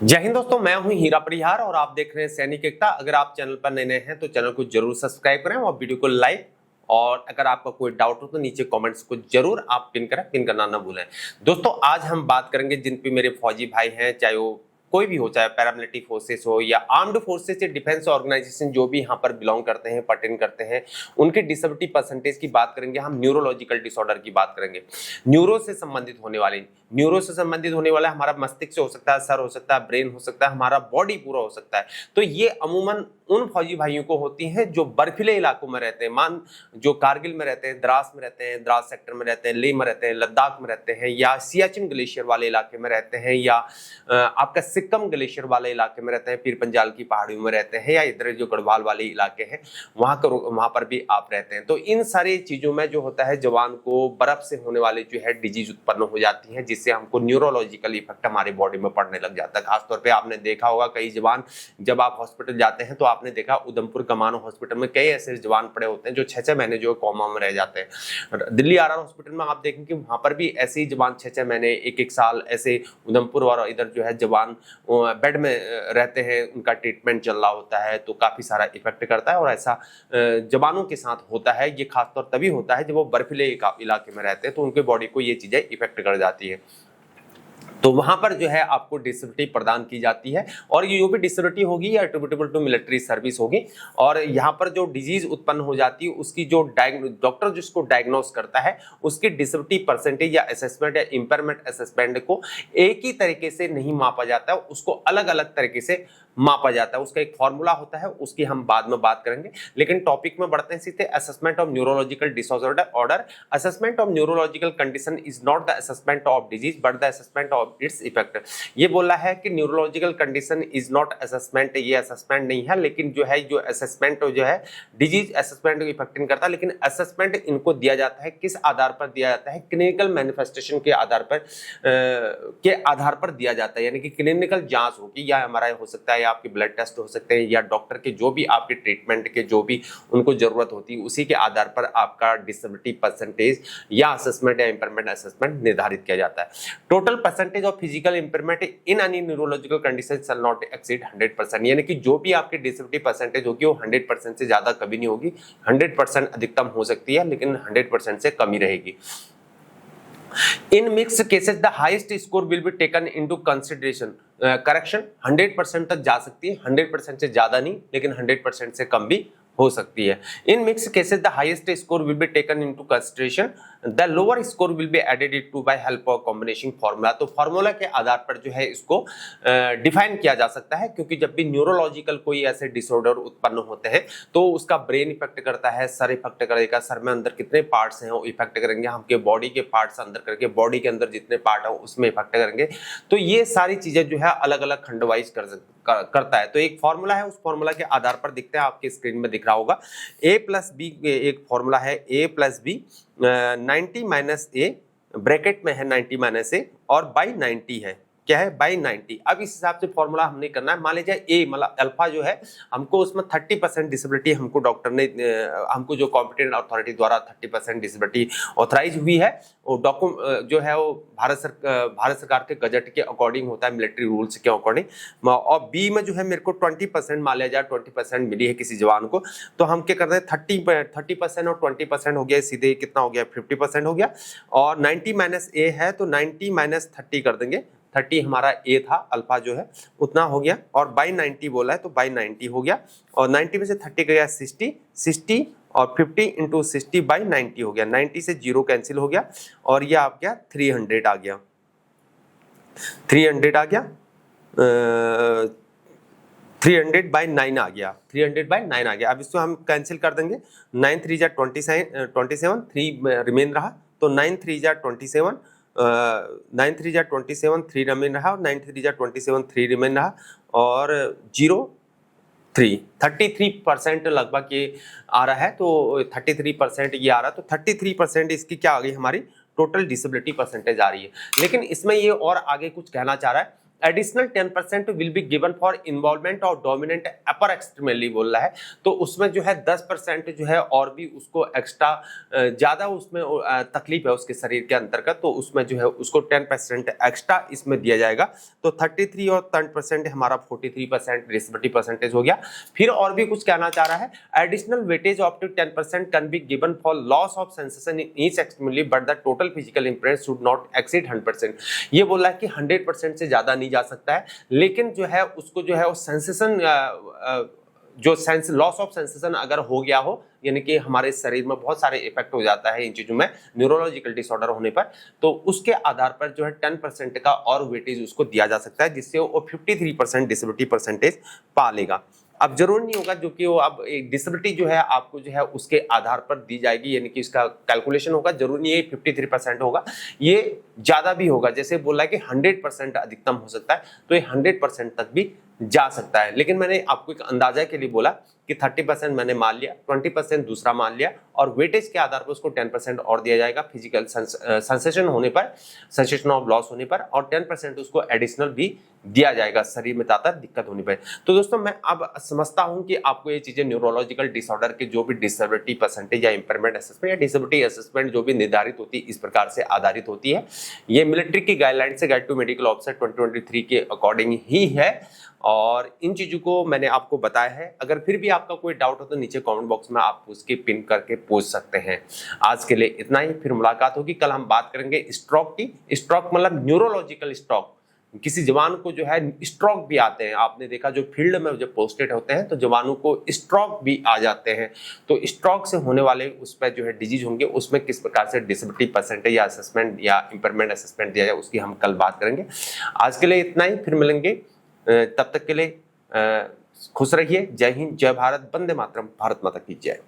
जय हिंद दोस्तों, मैं हूं हीरा परिहार और आप देख रहे हैं सैनिक एकता। अगर आप चैनल पर नए हैं तो चैनल को जरूर सब्सक्राइब करें और वीडियो को लाइक, और अगर आपका कोई डाउट हो तो नीचे कमेंट्स को जरूर आप पिन करें, पिन करना ना भूलें। दोस्तों आज हम बात करेंगे जिन पे मेरे फौजी भाई हैं, चाहे वो कोई भी हो, चाहे पैरामिलिट्री फोर्सेस हो या आर्म्ड फोर्सेस या डिफेंस ऑर्गेनाइजेशन जो भी यहाँ पर बिलोंग करते हैं, पर्टेन करते हैं, उनके डिसेबिलिटी परसेंटेज की बात करेंगे। हम न्यूरोलॉजिकल डिसऑर्डर की बात करेंगे। न्यूरो से संबंधित होने वाला हमारा मस्तिष्क हो सकता है, सर हो सकता है, ब्रेन हो सकता है, हमारा बॉडी पूरा हो सकता है। तो ये अमूमन उन फौजी भाइयों को होती हैं जो बर्फीले इलाकों में रहते हैं, जो कारगिल में रहते हैं, द्रास में रहते हैं, द्रास सेक्टर में रहते हैं, लेह में रहते हैं, लद्दाख में रहते हैं, या सियाचिन ग्लेशियर वाले इलाके में रहते हैं, या आपका सिक्किम ग्लेशियर वाले इलाके में रहते हैं, पीर पंजाल की पहाड़ियों में रहते हैं, या इधर जो गढ़वाल वाले इलाके हैं वहां पर भी आप रहते हैं। तो इन सारी चीजों में जो होता है, जवान को बर्फ से होने वाले जो है डिजीज उत्पन्न हो जाती है, जिससे हमको न्यूरोलॉजिकल इफेक्ट हमारे बॉडी में पड़ने लग जाता है। खासतौर पर आपने देखा होगा कई जवान, जब आप हॉस्पिटल जाते हैं तो आपने देखा उधमपुर कमानो हॉस्पिटल में कई ऐसे जवान पड़े होते हैं जो 6-6 महीने जो कोमा में रह जाते हैं। दिल्ली आरआर हॉस्पिटल में आप देखेंगे वहां पर भी ऐसे ही जवान 6-6 महीने, 1-1 साल ऐसे उधमपुर और इधर जो है जवान बेड में रहते हैं, उनका ट्रीटमेंट चल रहा होता है। तो काफी सारा इफेक्ट करता है और ऐसा जवानों के साथ होता है। ये खासतौर तभी होता है जब वो बर्फीले इलाके में रहते हैं, तो उनके बॉडी को ये चीजें इफेक्ट कर जाती है। तो वहां पर जो है आपको डिसेबिलिटी प्रदान की जाती है, और ये जो भी डिसेबिलिटी होगी या एट्रिब्यूटेबल टू मिलिट्री सर्विस होगी। और यहाँ पर जो डिजीज उत्पन्न हो जाती है उसकी जो डॉक्टर जिसको डायग्नोस करता है उसकी डिसेबिलिटी परसेंटेज या असेसमेंट या इंपेयरमेंट असेसमेंट को एक ही तरीके से नहीं मापा जाता है, उसको अलग अलग तरीके से मापा जाता है। उसका एक फॉर्मूला होता है, उसकी हम बाद में बात करेंगे। लेकिन टॉपिक में बढ़ते हैं सीधे। Assessment of neurological disorder. Assessment of neurological condition is not the assessment of disease but the assessment of its effect. ये बोला है कि neurological condition is not assessment, ये असेसमेंट नहीं है, लेकिन जो है जो असेसमेंट जो है डिजीज असेसमेंट को इफेक्ट नहीं करता। लेकिन असेसमेंट इनको दिया जाता है, किस आधार पर दिया जाता है? क्लिनिकल मैनिफेस्टेशन के आधार पर दिया जाता है। यानी कि क्लिनिकल जांच होगी, या एमआरआई हो सकता है, या आपके ब्लड टेस्ट हो सकते हैं, या डॉक्टर के जो भी आपके ट्रीटमेंट के जो भी उनको जरूरत होती है उसी के आधार पर आपका डिसेबिलिटी परसेंटेज या असेसमेंट या इंपेयरमेंट असेसमेंट निर्धारित किया जाता है। Total percentage of physical impairment in any neurological condition shall not exceed 100%। यानी कि जो भी आपकी डिसेबिलिटी परसेंटेज होगी वो 100% से ज्यादा कभी नहीं होगी। 100% अधिकतम हो सकती है, लेकिन 100% से कम ही रहेगी। In mixed cases, the highest score will be taken into consideration. Correction 100% तक जा सकती है, 100% से ज्यादा नहीं, लेकिन 100% से कम भी हो सकती है। In mix cases the highest score will be taken into consideration, the lower score will be added to by help of combination formula. तो फार्मूला के आधार पर जो है इसको डिफाइन किया जा सकता है, क्योंकि जब भी न्यूरोलॉजिकल कोई ऐसे डिसऑर्डर उत्पन्न होते हैं तो उसका ब्रेन इफेक्ट करता है, सर इफेक्ट करेगा, सर में अंदर कितने पार्ट्स हैं वो इफेक्ट करेंगे, हमके बॉडी के पार्ट्स अंदर करके बॉडी के अंदर जितने पार्ट है उसमें इफेक्ट करेंगे। तो ये सारी चीजें जो है अलग अलग खंड वाइज करता है। तो एक फॉर्मूला है, उस फॉर्मूला के आधार पर दिखते हैं, आपके स्क्रीन में दिख रहा होगा। a+b एक फॉर्मूला है, a+b 90 - a ब्रैकेट में है 90 - a और बाई 90 है, क्या है? बाई 90। अब इस हिसाब से फॉर्मूला हमने करना है। मान लीजिए ए मतलब अल्फा जो है, हमको उसमें 30% डिसेबिलिटी हमको डॉक्टर ने हमको जो कॉम्पिटेंट अथॉरिटी द्वारा 30% डिसेबिलिटी ऑथराइज हुई है, वो डॉक्यूमेंट जो है वो भारत सरकार के गजट के अकॉर्डिंग होता है, मिलिट्री रूल्स के अकॉर्डिंग। और बी में जो है मेरे को 20% मान लिया जाए, 20% मिली है किसी जवान को, तो हम क्या करते हैं 30% और 20% हो गया, सीधे कितना हो गया? 50% हो गया। और 90 - a है तो 90 - 30 कर देंगे। 30 हमारा ए था, अल्फा जो है उतना हो गया, और बाई 90 बोला है तो बाई 90 हो गया, और 90 में से 30 गया 60 और 50 × 60 बाई 90 हो गया। 90 से 0 कैंसिल हो गया, और ये आप क्या 300 आ गया, 300 आ गया, 300 बाई 9 आ गया, 300 बाई 9 आ गया। अब इसको हम कैंसिल कर देंगे, 9 3 जा 27, 3 रिमेन रहा, तो 9 3 जा 27, 9 3 जा 27, 3 रिमेन रहा, और 9 3 जा 27, 3 रिमेन रहा, और 0 3 33% लगभग ये आ रहा है। तो 33% ये आ रहा है, तो 33% इसकी क्या आ गई? हमारी टोटल डिसेबिलिटी परसेंटेज आ रही है। लेकिन इसमें ये और आगे कुछ कहना चाह रहा है, additional 10% will be given for involvement और डोमिनेंट अपर एक्सट्रीमली बोल रहा है। तो उसमें जो है 10% जो है और भी उसको एक्स्ट्रा ज़्यादा उसमें तकलीफ है उसके शरीर के अंतर्गत, तो उसमें जो है उसको 10% एक्स्ट्रा इसमें दिया जाएगा। तो 33 और 10% हमारा 43% डिसेबिलिटी परसेंटेज हो गया। फिर और भी कुछ कहना चाह रहा है, additional weightage of two 10% can be given for loss of sensation in each extremely but the total physical impression should not exceed 100%। ये बोला है कि 100% से ज्यादा नहीं जा सकता है, लेकिन जो है उसको जो है वो सेंसेशन जो सेंस लॉस ऑफ सेंसेशन अगर हो गया हो, यानी कि हमारे शरीर में बहुत सारे इफेक्ट हो जाता है इन चीजों में न्यूरोलॉजिकल डिसऑर्डर होने पर, तो उसके आधार पर जो है 10% का और वेटेज उसको दिया जा सकता है, जिससे वो 53% डिसेबिलिटी परसेंटेज पा लेगा। अब जरूर नहीं होगा जो कि वो अब डिसेबिलिटी जो है आपको जो है उसके आधार पर दी जाएगी, यानी कि इसका कैलकुलेशन होगा, जरूरी नहीं है 53% होगा, ये ज्यादा भी होगा। जैसे बोला है कि 100% अधिकतम हो सकता है, तो ये 100% तक भी जा सकता है। लेकिन मैंने आपको एक अंदाजा के लिए बोला कि 30% मैंने मान लिया, 20% दूसरा मान लिया, और वेटेज के आधार पर उसको 10% और दिया जाएगा फिजिकल सेंसेशन होने पर, सेंसेशन ऑफ लॉस होने पर, और 10% उसको एडिशनल भी दिया जाएगा शरीर में ज्यादा दिक्कत होने पर। तो दोस्तों मैं अब समझता हूं कि आपको ये चीजें न्यूरोलॉजिकल डिसऑर्डर के जो भी डिसेबिलिटी परसेंटेज या इंपेयरमेंट असेसमेंट या डिसेबिलिटी असेसमेंट जो भी निर्धारित होती है इस प्रकार से आधारित होती है। ये मिलिट्री की गाइडलाइन से गाइड टू मेडिकल ऑफिसर 2023 के अकॉर्डिंग ही है, और इन चीजों को मैंने आपको बताया है। अगर फिर भी आपका कोई डाउट हो तो नीचे कमेंट बॉक्स में आप उसकी पिन करके पूछ सकते हैं। आज के लिए इतना ही, फिर मुलाकात होगी। कल हम बात करेंगे स्ट्रोक की। स्ट्रोक मतलब न्यूरोलॉजिकल स्ट्रोक। किसी जवान को जो है स्ट्रोक भी आते हैं, आपने देखा जो फील्ड में जब पोस्टेड होते हैं तो जवानों को स्ट्रोक भी आ जाते हैं। तो स्ट्रोक से होने वाले उस पर जो है डिजीज होंगे, उसमें किस प्रकार से डिसेबिलिटी परसेंटेज या असेसमेंट या इंपेयरमेंट असेसमेंट दिया जाए उसकी हम कल बात करेंगे। आज के लिए इतना ही, फिर मिलेंगे। तब तक के लिए खुश रहिए। जय हिंद, जय भारत, वंदे मातरम, भारत माता की जय।